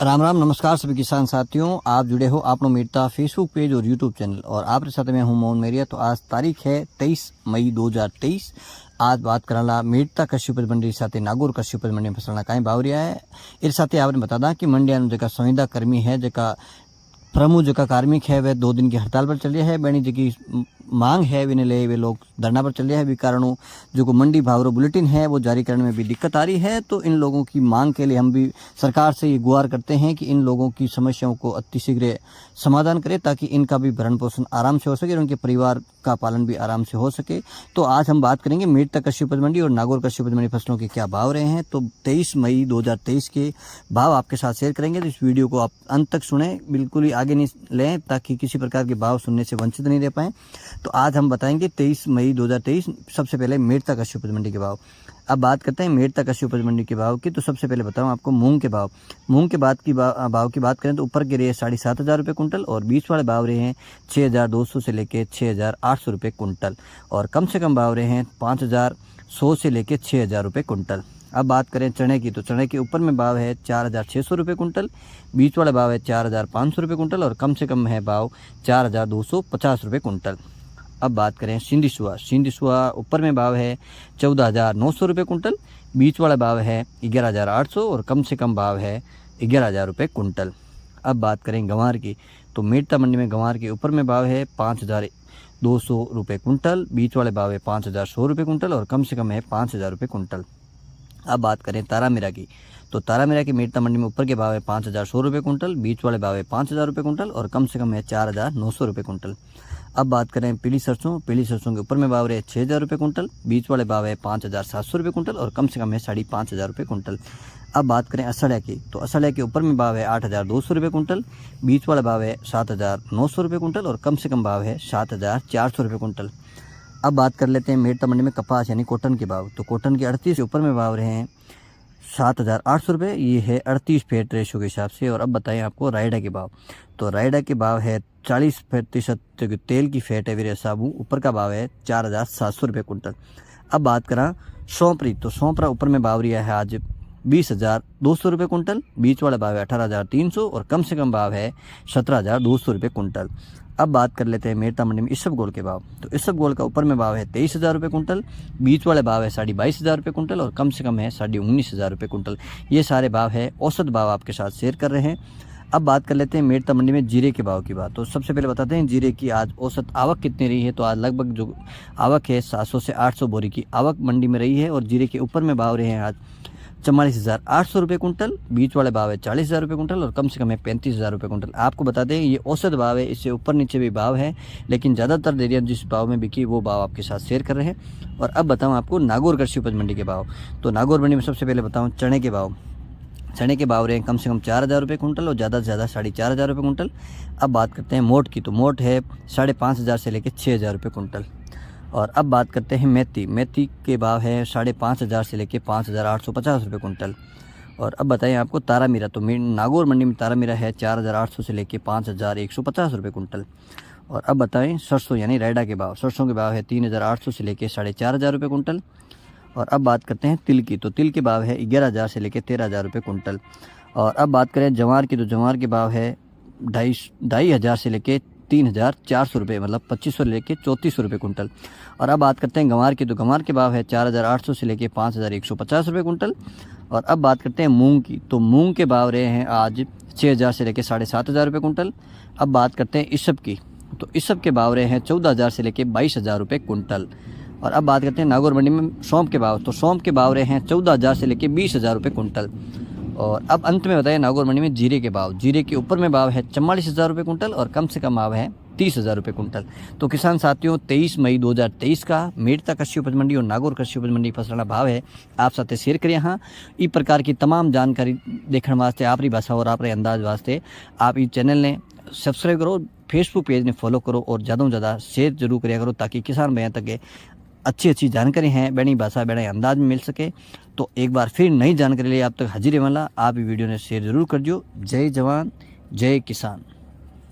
राम राम नमस्कार सभी किसान साथियों, आप जुड़े हो आपनो मीरता फेसबुक पेज और यूट्यूब चैनल और आपके साथ में हूँ मोहन मेरिया। तो आज तारीख है 23 मई 2023। आज बात कराला मीरता कृषि उपज मंडी साथ नागौर कृषि उपज मंडी में फसलना कहीं भाव रहा है। इस साथ आपने बता दा कि मंडिया जो संविदा कर्मी है, जो प्रमुख जो कार्मिक है वह 2 दिन की हड़ताल पर चल रहा है। बनी जी मांग है विने ले वे लोग धरना पर चल रहे हैं। भी कारणों जो मंडी भाव बुलेटिन है वो जारी करने में भी दिक्कत आ रही है। तो इन लोगों की मांग के लिए हम भी सरकार से ये गुहार करते हैं कि इन लोगों की समस्याओं को अतिशीघ्र समाधान करे, ताकि इनका भी भरण पोषण आराम से हो सके और उनके परिवार का पालन भी आराम से हो सके। तो आज हम बात करेंगे मीरता कृषि उपज मंडी और नागौर कृषि उपज मंडी फसलों के क्या भाव रहे हैं। तो 23 मई 2023 के भाव आपके साथ शेयर करेंगे। तो इस वीडियो को आप अंत तक सुने, बिल्कुल ही आगे नहीं लें, ताकि किसी प्रकार के भाव सुनने से वंचित नहीं रह पाएँ। तो आज हम बताएंगे 23 मई 2023 सबसे पहले मीरता कृषि उपज मंडी के भाव। अब बात करते हैं मीरता कृषि उपज मंडी के भाव की। तो सबसे पहले बताऊं आपको मूंग के भाव। मूंग के भाव की बात करें तो ऊपर के रहे 7,500 रुपये कुंटल और बीच वाले भाव रहे हैं 6,200 से लेके 6,800 रुपये कुंटल और कम से कम भाव रहे हैं 5,100 से लेके 6,000 रुपये कुंटल। अब बात करें चने की, तो चने के ऊपर में भाव है 4,600 रुपये कुंटल, बीच वाला भाव है 4,500 रुपये कुंटल और कम से कम है भाव 4,250 रुपये कुंटल। अब बात करें सिंधी ऊपर में भाव है 14,900 रुपये कुंटल, बीच वाला भाव है 11,800 और कम से कम भाव है 11,000 रुपये कुंटल। अब बात करें गंवार की, तो मीरता मंडी में गंवार के ऊपर में भाव है 5,200 रुपये कुंटल, बीच वाले भाव है 5,100 रुपये कुंटल और कम से कम है 5,000 रुपये कुंटल। अब बात करें तारामीरा की, तो तारामीरा की मीरता मंडी में ऊपर के भाव है 5,100 रुपये कुंटल, बीच वाले भाव है 5,000 रुपये कुंटल और कम से कम है 4,900 रुपये कुंटल। अब बात करें पीली सरसों के ऊपर में भाव रहे 6,000 रुपये कुंटल, बीच वाले भाव है 5,700 रुपये कुंटल और कम से कम है 5,500 रुपये कुंटल। अब बात करें असड़िया की, तो असड़िया के ऊपर में भाव है 8,200 रुपये कुंटल, बीच वाला भाव है 7,900 रुपये कुंटल और कम से कम भाव है 7,400 रुपये कुंटल। अब बात कर लेते हैं मीरता मंडी में कपास यानी कॉटन के भाव। तो कॉटन के 38 के ऊपर में भाव रहे हैं 7,800 रुपये, ये है 38 फैट रेशो के हिसाब से। और अब बताएं आपको रायडा के भाव। तो रायडा के भाव है 40% जो तेल की फैट है वीरे साबू, ऊपर का भाव है 4,700 रुपये कुंटल। अब बात करा सौंपरी, तो सौंपरा ऊपर में भाव रिया है आज 20,200 रुपये कुंटल, बीच वाला भाव है 18,300 और कम से कम भाव है 17,200 रुपये कुंटल। अब बात कर लेते हैं मीरता मंडी में इसबगोल के भाव। तो इसबगोल का ऊपर में भाव है 23,000 रुपये कुंटल, बीच वाले भाव है 22,500 रुपये कुंटल और कम से कम है 19,500 रुपये कुंटल। ये सारे भाव है औसत भाव आपके साथ शेयर कर रहे हैं। अब बात कर लेते हैं मीरता मंडी में जीरे के भाव की बात। तो सबसे पहले बताते हैं जीरे की आज औसत आवक कितनी रही है। तो आज लगभग जो आवक है 700 से 800 बोरी की आवक मंडी में रही है और जीरे के ऊपर में भाव रहे हैं आज 44,800 रुपये कुंटल, बीच वाले भाव है 40,000 रुपये कुंटल और कम से कम है 35,000 रुपये कुंटल। आपको बता दें ये औसत भाव है, इससे ऊपर नीचे भी भाव है, लेकिन ज़्यादातर डेरिया जिस भाव में बिकी वो भाव आपके साथ शेयर कर रहे हैं। और अब बताऊँ आपको नागौर कृषि उपज मंडी के भाव। तो नागौर मंडी में सबसे पहले बताऊँ चने के भाव। चने के भाव रहे हैं कम से कम 4,000 रुपये कुंटल और ज़्यादा से ज़्यादा 4,500 रुपये कुंटल। अब बात करते हैं मोट की, तो मोट है 5,500 से लेकर 6,000 रुपये कुंटल। और अब बात करते हैं मेथी के भाव है 5,500 से लेकर 5,850 रुपये कुंटल। और अब बताएं आपको तारामीरा, तो नागौर मंडी में तारामीरा है 4,800 से लेकर 5,150 रुपये कुंटल। और अब बताएं सरसों यानी रायडा के भाव। सरसों के भाव है 3,800 से लेकर 4,500 रुपये कुंटल। और अब बात करते हैं तिल की, तो तिल के भाव है 11,000 से लेकर 13,000 रुपये कुंटल। और अब बात करें जवार की, तो जवार के भाव है 2,500 से लेकर 3,400 रुपये, मतलब 2,500 लेके 3,400 रुपये कुंटल। और अब बात करते हैं गंवार की, तो गंवार के भाव है 4,800 से लेके 5,150 रुपये कुंटल। और अब बात करते हैं मूंग की, तो मूंग के भाव रहे हैं आज 6,000 से लेके 7,500 रुपये कुंटल। अब बात करते हैं इसब की, तो इसब के भाव रहे हैं 14,000 से लेके 22,000 रुपये कुंटल। और अब बात करते हैं नागौर मंडी में सौंफ के भाव। तो सौंफ के भाव रहे हैं 14,000 से लेके 20,000 रुपये कुंटल। और अब अंत में बताएं नागौर मंडी में जीरे के भाव। जीरे के ऊपर में भाव है 44,000 रुपये कुंटल और कम से कम भाव है 30,000 रुपये कुंटल। तो किसान साथियों 23 मई 2023 का मीरता कृषि उपज मंडी और नागौर कृषि उपज मंडी फसलों भाव है आप साथ शेयर करिए। हाँ, ई प्रकार की तमाम जानकारी देखने वास्ते आपरी भाषा और आपरे अंदाज वास्ते आप इस चैनल ने सब्सक्राइब करो, फेसबुक पेज ने फॉलो करो और ज़्यादा से ज़्यादा शेयर जरूर करिए करो, ताकि किसान भैया तक अच्छी जानकारी हैं बड़ी भाषा बड़े अंदाज में मिल सके। तो एक बार फिर नई जानकारी लिए आप तक हाजिर वाला आप वीडियो ने शेयर जरूर कर दियो। जय जवान जय किसान।